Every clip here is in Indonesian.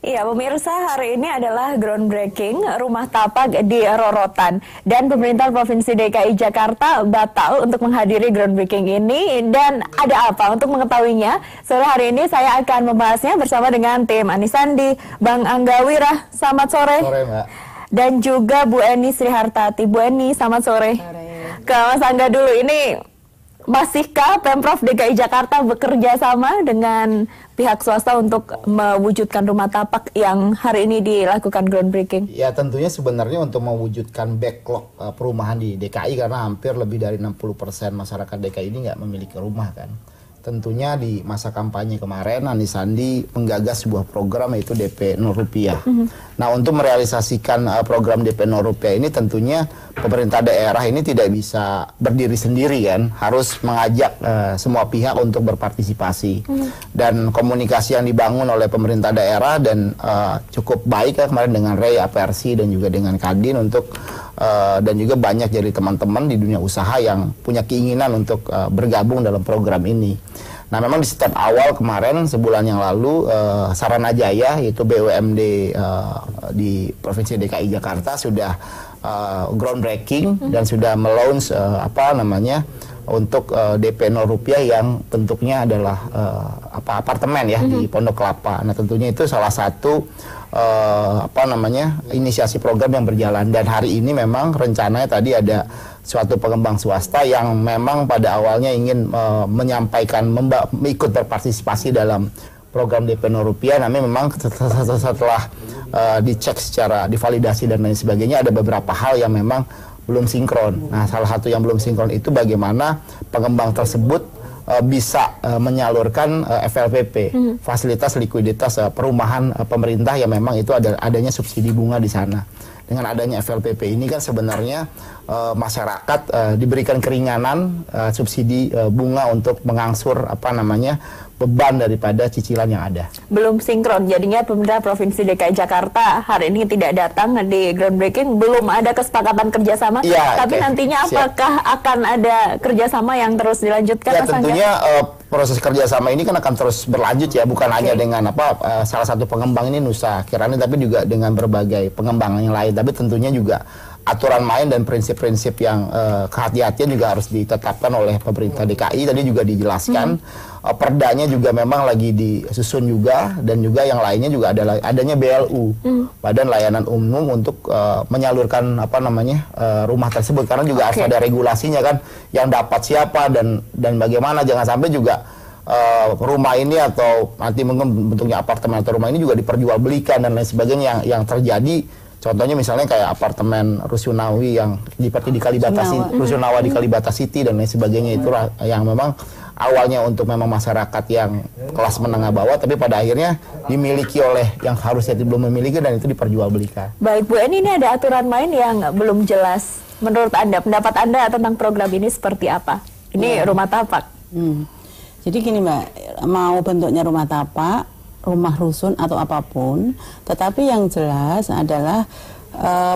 Iya, pemirsa, hari ini adalah groundbreaking rumah tapak di Rorotan. Dan pemerintah Provinsi DKI Jakarta batal untuk menghadiri groundbreaking ini. Dan ada apa? Untuk mengetahuinya, sore hari ini saya akan membahasnya bersama dengan tim Anisandi, Bang Angga Wira. Selamat sore. Sore, Mbak. Dan juga Bu Eni Srihartati. Bu Eni, selamat sore. Ke Mas Angga dulu, ini masihkah Pemprov DKI Jakarta bekerja sama dengan pihak swasta untuk mewujudkan rumah tapak yang hari ini dilakukan groundbreaking? Ya, tentunya sebenarnya untuk mewujudkan backlog perumahan di DKI, karena hampir lebih dari 60% masyarakat DKI ini nggak memiliki rumah kan. Tentunya di masa kampanye kemarin Anisandi menggagas sebuah program, yaitu DP 0 rupiah. Nah, untuk merealisasikan program DP 0 rupiah ini tentunya pemerintah daerah ini tidak bisa berdiri sendiri kan, harus mengajak semua pihak untuk berpartisipasi. Dan komunikasi yang dibangun oleh pemerintah daerah dan cukup baik ya kemarin dengan Ray APRC dan juga dengan Kadin untuk dan juga banyak dari teman-teman di dunia usaha yang punya keinginan untuk bergabung dalam program ini. Nah, memang di step awal kemarin sebulan yang lalu Saranajaya, yaitu BUMD di Provinsi DKI Jakarta sudah groundbreaking dan sudah melaunch untuk DP 0 rupiah yang bentuknya adalah apartemen ya di Pondok Kelapa. Nah, tentunya itu salah satu inisiasi program yang berjalan, dan hari ini memang rencananya tadi ada suatu pengembang swasta yang memang pada awalnya ingin menyampaikan ikut berpartisipasi dalam program DP 0 rupiah. Namun memang setelah dicek secara divalidasi dan lain sebagainya, ada beberapa hal yang memang belum sinkron. Nah, salah satu yang belum sinkron itu bagaimana pengembang tersebut bisa menyalurkan FLPP, fasilitas likuiditas perumahan pemerintah, yang memang itu adanya subsidi bunga di sana. Dengan adanya FLPP ini kan sebenarnya masyarakat diberikan keringanan subsidi bunga untuk mengangsur beban daripada cicilan yang ada. Belum sinkron, jadinya pemerintah Provinsi DKI Jakarta hari ini tidak datang di groundbreaking, belum ada kesepakatan kerjasama. Ya, tapi nantinya apakah akan ada kerjasama yang terus dilanjutkan? Ya, tentunya proses kerjasama ini kan akan terus berlanjut ya, bukan hanya dengan salah satu pengembang ini Nusa Kirani, tapi juga dengan berbagai pengembang yang lain. Tapi tentunya juga aturan main dan prinsip-prinsip yang kehati-hatian juga harus ditetapkan oleh pemerintah DKI. Tadi juga dijelaskan perdanya juga memang lagi disusun juga, dan juga yang lainnya juga adalah adanya BLU, Badan Layanan Umum, untuk menyalurkan rumah tersebut, karena juga harus ada regulasinya kan, yang dapat siapa dan bagaimana. Jangan sampai juga rumah ini atau nanti mungkin bentuknya apartemen atau rumah ini juga diperjualbelikan dan lain sebagainya yang terjadi. Contohnya misalnya kayak apartemen Rusunawi yang seperti di Kalibata, Rusunawa di Kalibata City dan lain sebagainya, itu yang memang awalnya untuk memang masyarakat yang kelas menengah bawah, tapi pada akhirnya dimiliki oleh yang harusnya belum memiliki, dan itu diperjualbelikan. Baik Bu Eni, ini ada aturan main yang belum jelas. Menurut Anda, pendapat Anda tentang program ini seperti apa? Ini rumah tapak. Jadi gini Mbak, mau bentuknya rumah tapak, rumah rusun atau apapun, tetapi yang jelas adalah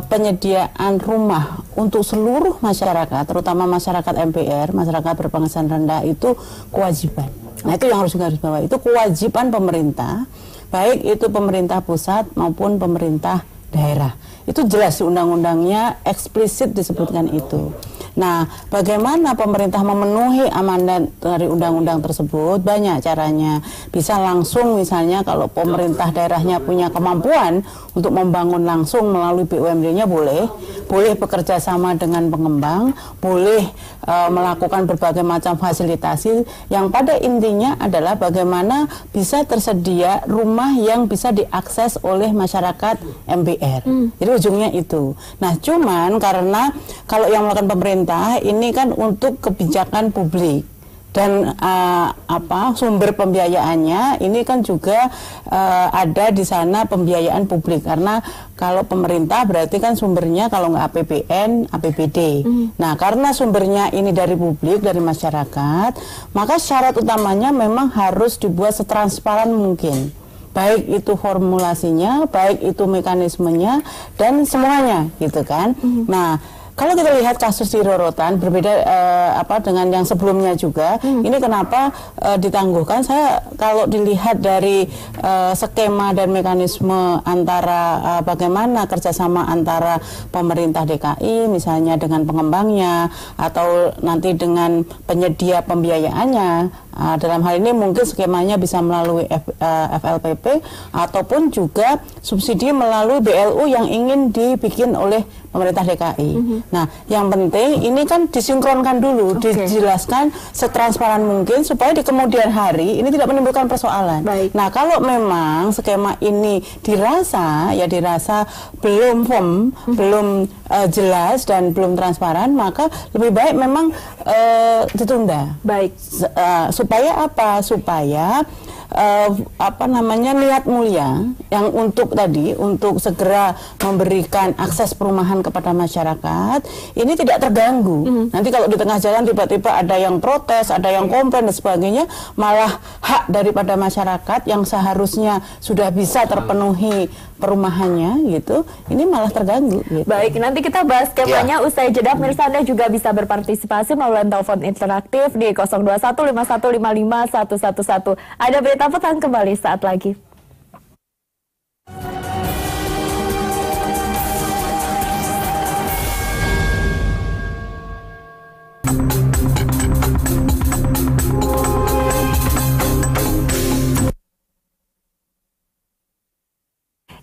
penyediaan rumah untuk seluruh masyarakat, terutama masyarakat MPR, masyarakat berpenghasilan rendah, itu kewajiban. Nah, itu yang harus digarisbawahi, itu kewajiban pemerintah, baik itu pemerintah pusat maupun pemerintah daerah. Itu jelas di undang-undangnya eksplisit disebutkan itu. Nah, bagaimana pemerintah memenuhi amanat dari undang-undang tersebut? Banyak caranya. Bisa langsung, misalnya kalau pemerintah daerahnya punya kemampuan untuk membangun langsung melalui BUMD-nya boleh bekerja sama dengan pengembang, boleh melakukan berbagai macam fasilitasi, yang pada intinya adalah bagaimana bisa tersedia rumah yang bisa diakses oleh masyarakat MPR. Jadi ujungnya itu. Nah, cuman karena kalau yang melakukan pemerintah ini kan untuk kebijakan publik, dan sumber pembiayaannya ini kan juga ada di sana pembiayaan publik, karena kalau pemerintah berarti kan sumbernya kalau nggak APBN, APBD. Nah, karena sumbernya ini dari publik, dari masyarakat, maka syarat utamanya memang harus dibuat setransparan mungkin, baik itu formulasinya, baik itu mekanismenya, dan semuanya gitu kan. Nah, kalau kita lihat kasus di Rorotan berbeda dengan yang sebelumnya juga, ini kenapa ditangguhkan? Saya kalau dilihat dari skema dan mekanisme antara bagaimana kerjasama antara pemerintah DKI misalnya dengan pengembangnya atau nanti dengan penyedia pembiayaannya, dalam hal ini mungkin skemanya bisa melalui FLPP ataupun juga subsidi melalui BLU yang ingin dibikin oleh pemerintah DKI. Nah, yang penting ini kan disinkronkan dulu, dijelaskan setransparan mungkin supaya di kemudian hari ini tidak menimbulkan persoalan. Baik. Nah, kalau memang skema ini dirasa belum firm, belum jelas dan belum transparan, maka lebih baik memang ditunda. Baik. Supaya apa? Supaya niat mulia yang untuk segera memberikan akses perumahan kepada masyarakat ini tidak terganggu. Nanti kalau di tengah jalan tiba-tiba ada yang protes, ada yang komplain dan sebagainya, malah hak daripada masyarakat yang seharusnya sudah bisa terpenuhi perumahannya gitu, ini malah terganggu gitu. Baik, nanti kita bahas skemanya usai jeda. Pemirsa, Anda juga bisa berpartisipasi melalui telepon interaktif di 0215155111. Ada berita petang kembali saat lagi.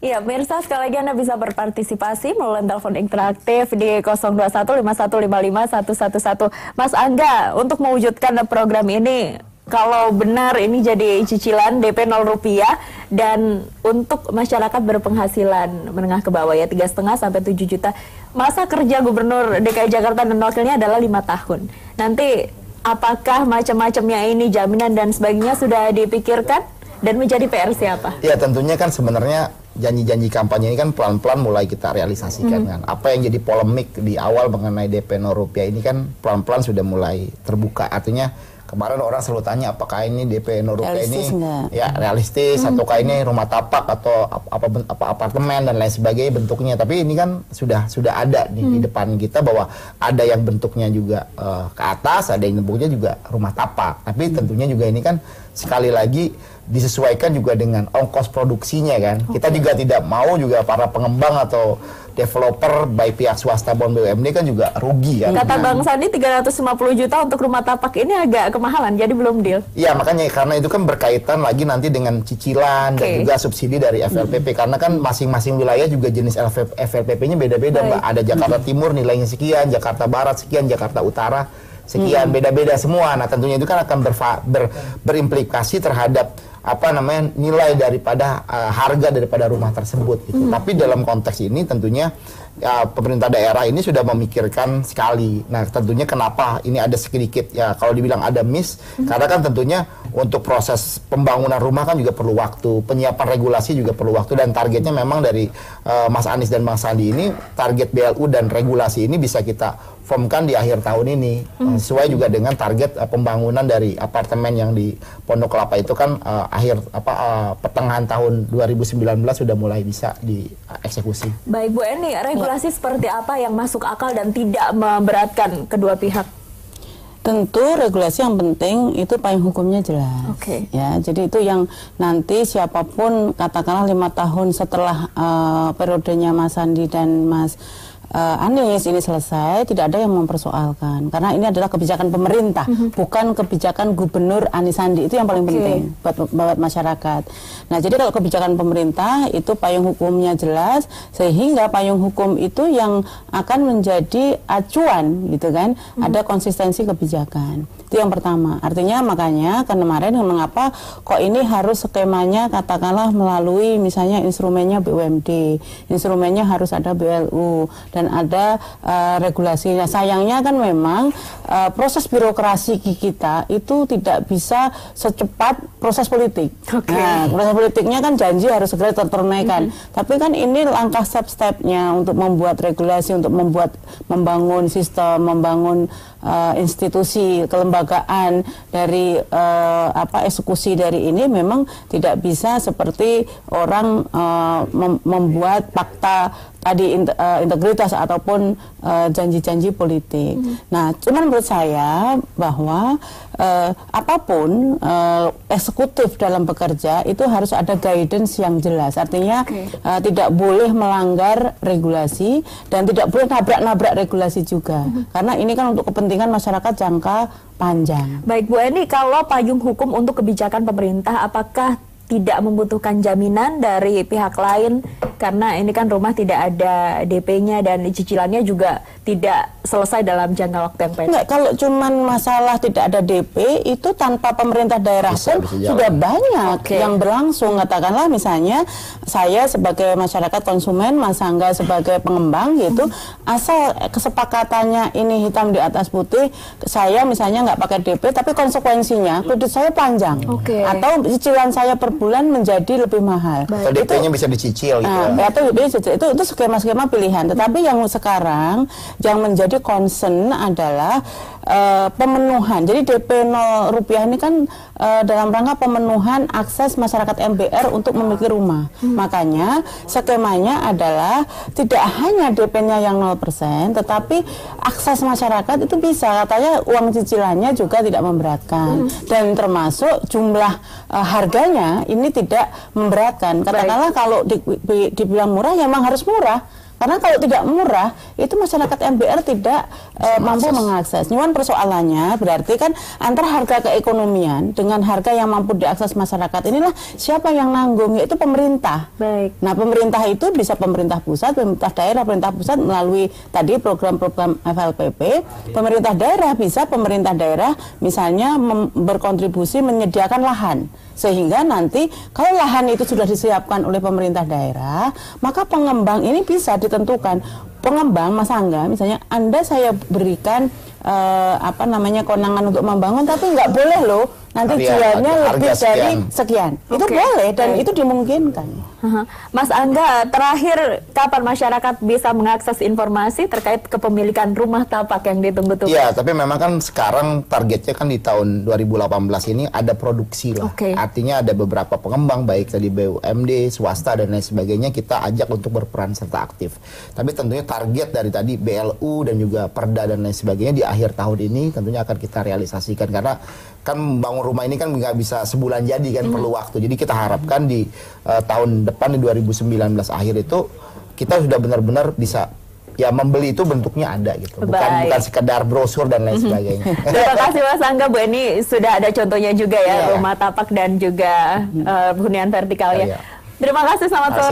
Iya, pemirsa, sekali lagi Anda bisa berpartisipasi melalui telepon interaktif di 0215155111. Mas Angga, untuk mewujudkan program ini, kalau benar ini jadi cicilan DP 0 rupiah dan untuk masyarakat berpenghasilan menengah ke bawah ya 3,5 sampai 7 juta, masa kerja Gubernur DKI Jakarta dan wakilnya adalah 5 tahun. Nanti apakah macam-macamnya ini jaminan dan sebagainya sudah dipikirkan dan menjadi PR siapa? Ya, tentunya kan sebenarnya janji-janji kampanye ini kan pelan-pelan mulai kita realisasikan kan. Apa yang jadi polemik di awal mengenai DP 0 rupiah ini kan pelan-pelan sudah mulai terbuka. Artinya kemarin orang selalu tanya apakah ini DP 0 rupiah ini ya realistis ataukah ini rumah tapak atau apa apartemen dan lain sebagainya bentuknya. Tapi ini kan sudah ada di depan kita bahwa ada yang bentuknya juga ke atas, ada yang bentuknya juga rumah tapak. Tapi tentunya juga ini kan sekali lagi disesuaikan juga dengan ongkos produksinya kan. Kita juga tidak mau juga para pengembang atau developer baik pihak swasta maupun BUMD kan juga rugi kan. Kata Bang Sandi 350 juta untuk rumah tapak ini agak kemahalan, jadi belum deal. Iya, makanya karena itu kan berkaitan lagi nanti dengan cicilan dan juga subsidi dari FLPP. Karena kan masing-masing wilayah juga jenis FLPP-nya beda-beda, Mbak. Ada Jakarta Timur nilainya sekian, Jakarta Barat sekian, Jakarta Utara sekian, beda-beda semua. Nah, tentunya itu kan akan berimplikasi terhadap nilai daripada harga daripada rumah tersebut gitu. Tapi dalam konteks ini tentunya pemerintah daerah ini sudah memikirkan sekali. Nah, tentunya kenapa ini ada sedikit ya kalau dibilang ada miss, karena kan tentunya untuk proses pembangunan rumah kan juga perlu waktu, penyiapan regulasi juga perlu waktu, dan targetnya memang dari Mas Anies dan Bang Sandi ini target BLU dan regulasi ini bisa kita formkan di akhir tahun ini, sesuai juga dengan target pembangunan dari apartemen yang di Pondok Kelapa itu kan pertengahan tahun 2019 sudah mulai bisa dieksekusi. Baik Bu Eni, regulasi seperti apa yang masuk akal dan tidak memberatkan kedua pihak? Tentu regulasi yang penting itu payung hukumnya jelas. Ya, jadi itu yang nanti siapapun katakanlah 5 tahun setelah periodenya Mas Sandi dan Mas Anies ini selesai, tidak ada yang mempersoalkan karena ini adalah kebijakan pemerintah, bukan kebijakan Gubernur Anies Sandi. Itu yang paling penting buat masyarakat. Nah, jadi kalau kebijakan pemerintah itu payung hukumnya jelas, sehingga payung hukum itu yang akan menjadi acuan gitu kan, ada konsistensi kebijakan. Itu yang pertama. Artinya makanya kan kemarin mengapa kok ini harus skemanya katakanlah melalui misalnya instrumennya BUMD, instrumennya harus ada BLU dan ada regulasinya. Sayangnya kan memang proses birokrasi kita itu tidak bisa secepat proses politik. Nah, proses politiknya kan janji harus segera tertunaikan. Tapi kan ini langkah step-stepnya untuk membuat regulasi, untuk membangun sistem, membangun institusi kelembagaan dari eksekusi dari ini memang tidak bisa seperti orang membuat fakta tadi integritas ataupun janji-janji politik. Nah, cuman menurut saya bahwa apapun eksekutif dalam bekerja itu harus ada guidance yang jelas. Artinya tidak boleh melanggar regulasi dan tidak boleh nabrak-nabrak regulasi juga. Karena ini kan untuk kepentingan masyarakat jangka panjang. Baik Bu Eni, kalau payung hukum untuk kebijakan pemerintah apakah tidak membutuhkan jaminan dari pihak lain karena ini kan rumah tidak ada DP-nya dan cicilannya juga tidak selesai dalam jangka waktu yang pendek? Enggak, kalau cuman masalah tidak ada DP itu tanpa pemerintah daerah pun sudah banyak yang berlangsung. Katakanlah misalnya saya sebagai masyarakat konsumen, Mas Angga sebagai pengembang gitu, asal kesepakatannya ini hitam di atas putih, saya misalnya nggak pakai DP tapi konsekuensinya kredit saya panjang atau cicilan saya per bulan menjadi lebih mahal. Atau DP-nya bisa dicicil gitu. Atau itu skema-skema pilihan. Tetapi yang sekarang yang menjadi concern adalah pemenuhan. Jadi DP 0 rupiah ini kan dalam rangka pemenuhan akses masyarakat MBR untuk memiliki rumah. Makanya skemanya adalah tidak hanya DP-nya yang 0%, tetapi akses masyarakat itu bisa, katanya uang cicilannya juga tidak memberatkan. Dan termasuk jumlah harganya ini tidak memberatkan. Katakanlah kalau dibilang murah, ya memang harus murah. Karena kalau tidak murah, itu masyarakat MBR tidak mampu mengakses. Cuman persoalannya berarti kan antara harga keekonomian dengan harga yang mampu diakses masyarakat, inilah siapa yang nanggung, yaitu pemerintah. Nah, pemerintah itu bisa pemerintah pusat, pemerintah daerah, pemerintah pusat melalui tadi program-program FLPP, pemerintah daerah bisa pemerintah daerah misalnya berkontribusi menyediakan lahan. Sehingga nanti kalau lahan itu sudah disiapkan oleh pemerintah daerah, maka pengembang ini bisa ditentukan. Pengembang, Mas Angga, misalnya Anda saya berikan kewenangan untuk membangun, tapi nggak boleh loh nanti jualnya lebih dari sekian. Itu boleh dan itu dimungkinkan. Mas Angga, terakhir kapan masyarakat bisa mengakses informasi terkait kepemilikan rumah tapak yang ditunggu-tunggu? Iya, tapi memang kan sekarang targetnya kan di tahun 2018 ini ada produksi lah. Artinya ada beberapa pengembang baik tadi BUMD, swasta dan lain sebagainya kita ajak untuk berperan serta aktif. Tapi tentunya target dari tadi BLU dan juga Perda dan lain sebagainya di akhir tahun ini tentunya akan kita realisasikan karena kan membangun rumah ini kan nggak bisa sebulan jadi kan, perlu waktu. Jadi kita harapkan di tahun depan di 2019 akhir itu kita sudah benar-benar bisa ya membeli itu bentuknya ada gitu, bukan sekedar brosur dan lain sebagainya. Terima kasih Mas Angga. Bu Eni sudah ada contohnya juga ya, rumah tapak dan juga hunian vertikalnya. Terima kasih, selamat sore.